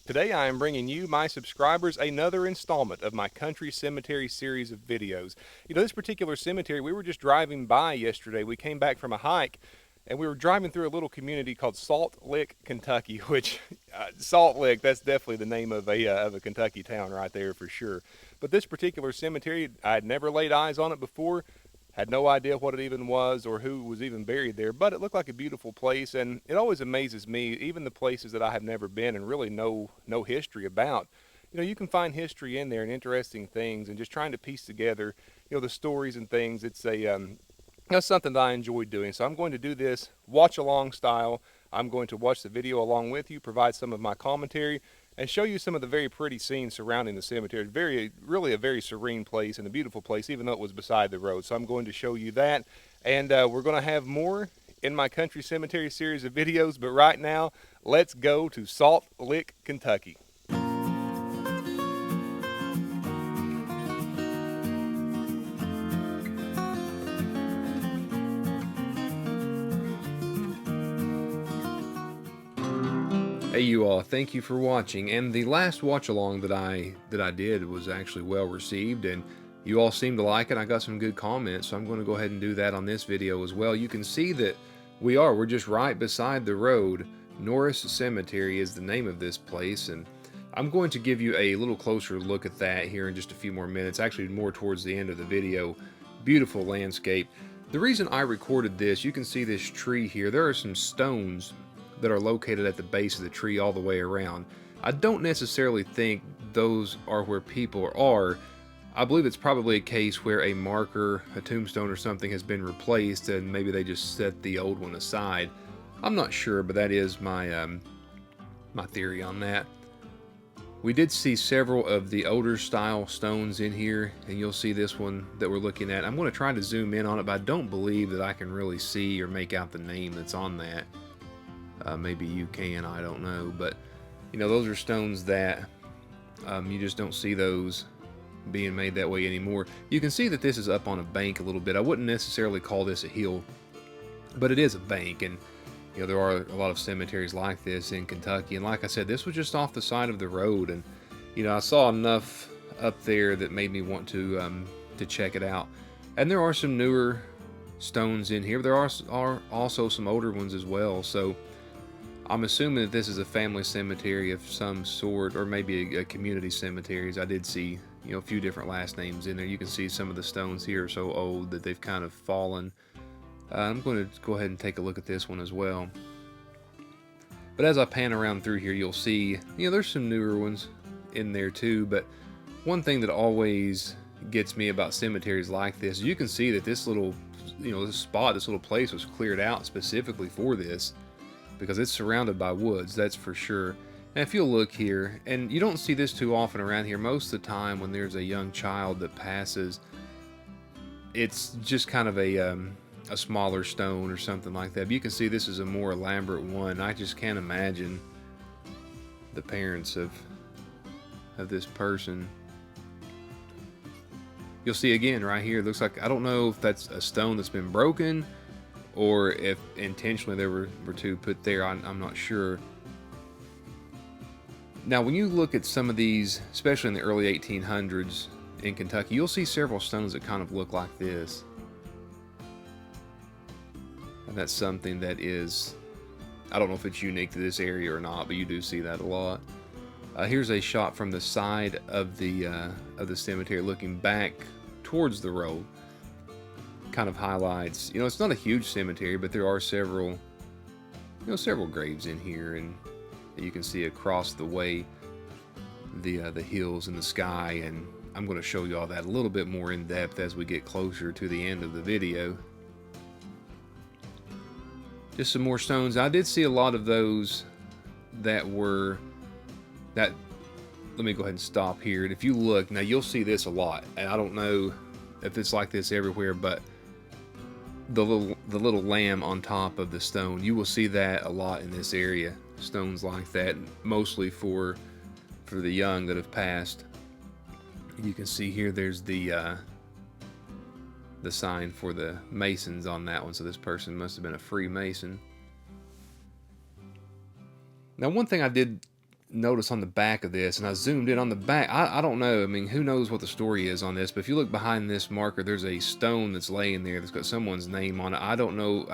Today I am bringing you, my subscribers, another installment of my Country Cemetery series of videos. This particular cemetery, we were just driving by yesterday. We came back from a hike, and we were driving through a little community called Salt Lick, Kentucky, which, Salt Lick, that's definitely the name of a Kentucky town right there for sure. But this particular cemetery, I had never laid eyes on it before. Had no idea what it even was or who was even buried there, but it looked like a beautiful place, and it always amazes me, even the places that I have never been and really no history about. You can find history in there and interesting things, and just trying to piece together, the stories and things. That's something that I enjoy doing. So I'm going to do this watch along style. I'm going to watch the video along with you, provide some of my commentary, and show you some of the very pretty scenes surrounding the cemetery. Really a very serene place and a beautiful place, even though it was beside the road. So I'm going to show you that, and we're going to have more in my Country Cemetery series of videos. But right now, let's go to Salt Lick, Kentucky. Hey you all, thank you for watching. And the last watch along that I did was actually well received, and you all seemed to like it. I got some good comments, so I'm going to go ahead and do that on this video as well. You can see that we're just right beside the road. Norris Cemetery is the name of this place, and I'm going to give you a little closer look at that here in just a few more minutes, actually more towards the end of the video. Beautiful landscape. The reason I recorded this, you can see this tree here. There are some stones that are located at the base of the tree all the way around. I don't necessarily think those are where people are. I believe it's probably a case where a marker, a tombstone or something has been replaced, and maybe they just set the old one aside. I'm not sure, but that is my my theory on that. We did see several of the older style stones in here, and you'll see this one that we're looking at. I'm going to try to zoom in on it, but I don't believe that I can really see or make out the name that's on that. Maybe you can, I don't know, but those are stones that you just don't see those being made that way anymore. You can see that this is up on a bank a little bit. I wouldn't necessarily call this a hill, but it is a bank, and there are a lot of cemeteries like this in Kentucky. And like I said, this was just off the side of the road, and I saw enough up there that made me want to check it out. And there are some newer stones in here. There are also some older ones as well. So I'm assuming that this is a family cemetery of some sort, or maybe a community cemetery. As I did see, a few different last names in there. You can see some of the stones here are so old that they've kind of fallen. I'm going to go ahead and take a look at this one as well. But as I pan around through here, you'll see, there's some newer ones in there too. But one thing that always gets me about cemeteries like this, you can see that this little, this little place was cleared out specifically for this, because it's surrounded by woods, that's for sure. And if you'll look here, and you don't see this too often around here, most of the time when there's a young child that passes, it's just kind of a smaller stone or something like that. But you can see this is a more elaborate one. I just can't imagine the parents of this person. You'll see again right here, it looks like, I don't know if that's a stone that's been broken, or if intentionally there were two put there. I'm not sure. Now, when you look at some of these, especially in the early 1800s in Kentucky, you'll see several stones that kind of look like this. And that's something that is, I don't know if it's unique to this area or not, but you do see that a lot. Here's a shot from the side of the cemetery looking back towards the road. Kind of highlights, it's not a huge cemetery, but there are several graves in here, and you can see across the way the hills and the sky. And I'm going to show you all that a little bit more in depth as we get closer to the end of the video. Just some more stones. I did see a lot of those that let me go ahead and stop here, and if you look now, you'll see this a lot, and I don't know if it's like this everywhere, but the little lamb on top of the stone, you will see that a lot in this area. Stones like that, mostly for the young that have passed. You can see here there's the sign for the Masons on that one, so this person must have been a Freemason. Now, one thing I did notice on the back of this, and I zoomed in on the back. I don't know. I mean, who knows what the story is on this, but if you look behind this marker, there's a stone that's laying there that's got someone's name on it. I don't know.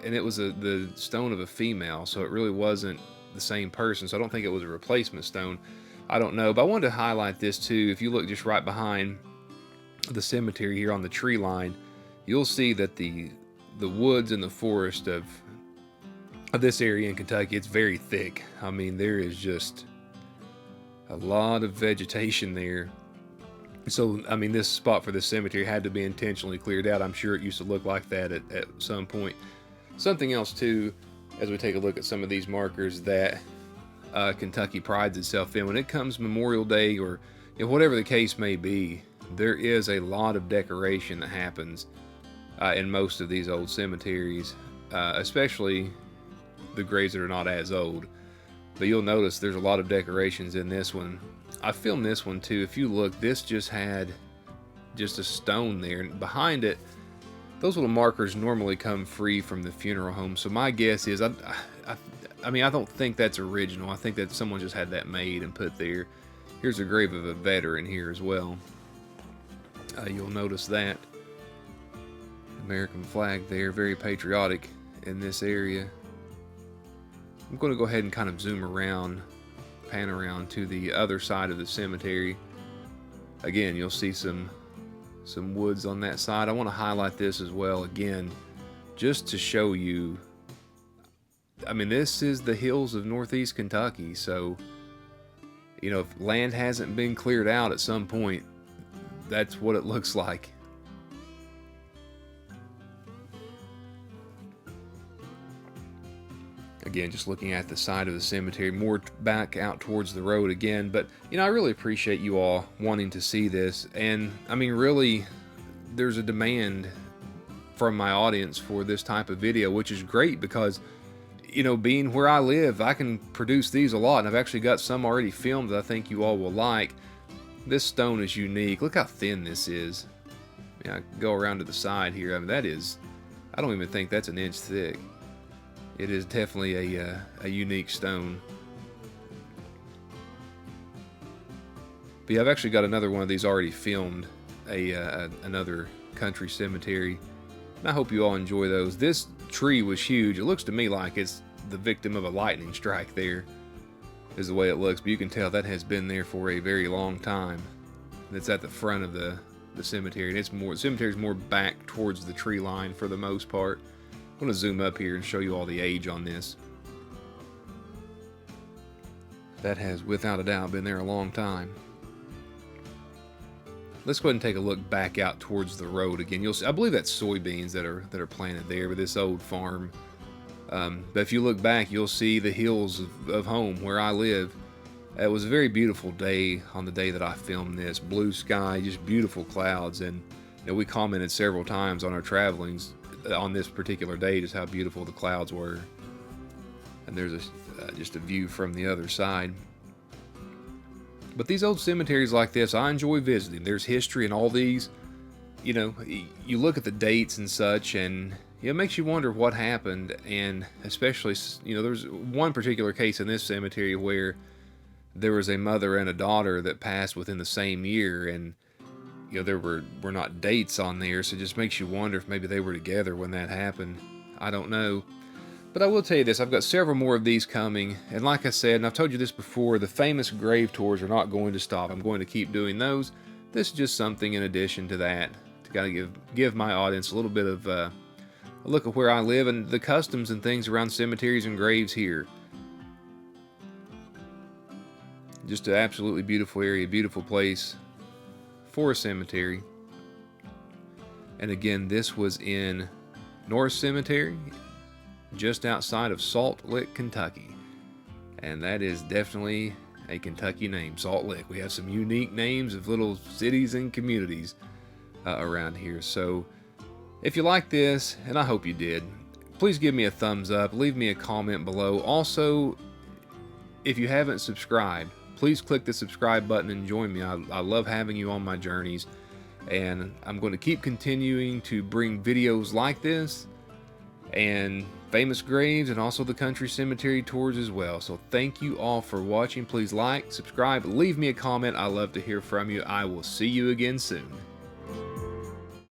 And it was the stone of a female, so it really wasn't the same person. So I don't think it was a replacement stone. I don't know. But I wanted to highlight this too. If you look just right behind the cemetery here on the tree line, you'll see that the woods and the forest of this area in Kentucky, it's very thick. I mean, there is just a lot of vegetation there. So, I mean, this spot for this cemetery had to be intentionally cleared out. I'm sure it used to look like that at some point. Something else, too, as we take a look at some of these markers that Kentucky prides itself in, when it comes Memorial Day or whatever the case may be, there is a lot of decoration that happens in most of these old cemeteries, especially the graves that are not as old. But you'll notice there's a lot of decorations in this one. I filmed this one too. If you look, this just had just a stone there, and behind it, those little markers normally come free from the funeral home. So my guess is, I mean, I don't think that's original. I think that someone just had that made and put there. Here's a grave of a veteran here as well. You'll notice that American flag there, very patriotic in this area. I'm going to go ahead and kind of zoom around, pan around to the other side of the cemetery. Again, you'll see some woods on that side. I want to highlight this as well, again, just to show you. I mean, this is the hills of northeast Kentucky, so, you know, if land hasn't been cleared out at some point, that's what it looks like. Again, just looking at the side of the cemetery, more back out towards the road again. But, you know, I really appreciate you all wanting to see this. And, I mean, really, there's a demand from my audience for this type of video, which is great because, you know, being where I live, I can produce these a lot. And I've actually got some already filmed that I think you all will like. This stone is unique. Look how thin this is. Yeah, go around to the side here. I mean, that is, I don't even think that's an inch thick. It is definitely a unique stone. But yeah, I've actually got another one of these already filmed, another country cemetery. And I hope you all enjoy those. This tree was huge. It looks to me like it's the victim of a lightning strike there, is the way it looks. But you can tell that has been there for a very long time. It's at the front of the cemetery. And the cemetery's more back towards the tree line for the most part. I'm going to zoom up here and show you all the age on this. That has, without a doubt, been there a long time. Let's go ahead and take a look back out towards the road again. You'll see, I believe that's soybeans that are planted there with this old farm. But if you look back, you'll see the hills of home where I live. It was a very beautiful day on the day that I filmed this. Blue sky, just beautiful clouds, and you know, we commented several times on our travelings on this particular day just how beautiful the clouds were. And there's just a view from the other side. But these old cemeteries like this, I enjoy visiting. There's history in all these. You know, you look at the dates and such, and it makes you wonder what happened. And especially, you know, there's one particular case in this cemetery where there was a mother and a daughter that passed within the same year, and you know, there were not dates on there, so it just makes you wonder if maybe they were together when that happened. I don't know. But I will tell you this, I've got several more of these coming, and like I said, and I've told you this before, the famous grave tours are not going to stop. I'm going to keep doing those. This is just something in addition to that, to kind of give my audience a little bit of a look at where I live and the customs and things around cemeteries and graves here. Just an absolutely beautiful area, beautiful place for a cemetery. And again, this was in North Cemetery, just outside of Salt Lick, Kentucky. And that is definitely a Kentucky name, Salt Lick. We have some unique names of little cities and communities around here. So if you like this, and I hope you did, please give me a thumbs up, leave me a comment below. Also, if you haven't subscribed, please click the subscribe button and join me. I love having you on my journeys, and I'm going to keep continuing to bring videos like this and famous graves and also the country cemetery tours as well. So thank you all for watching. Please like, subscribe, leave me a comment. I love to hear from you. I will see you again soon.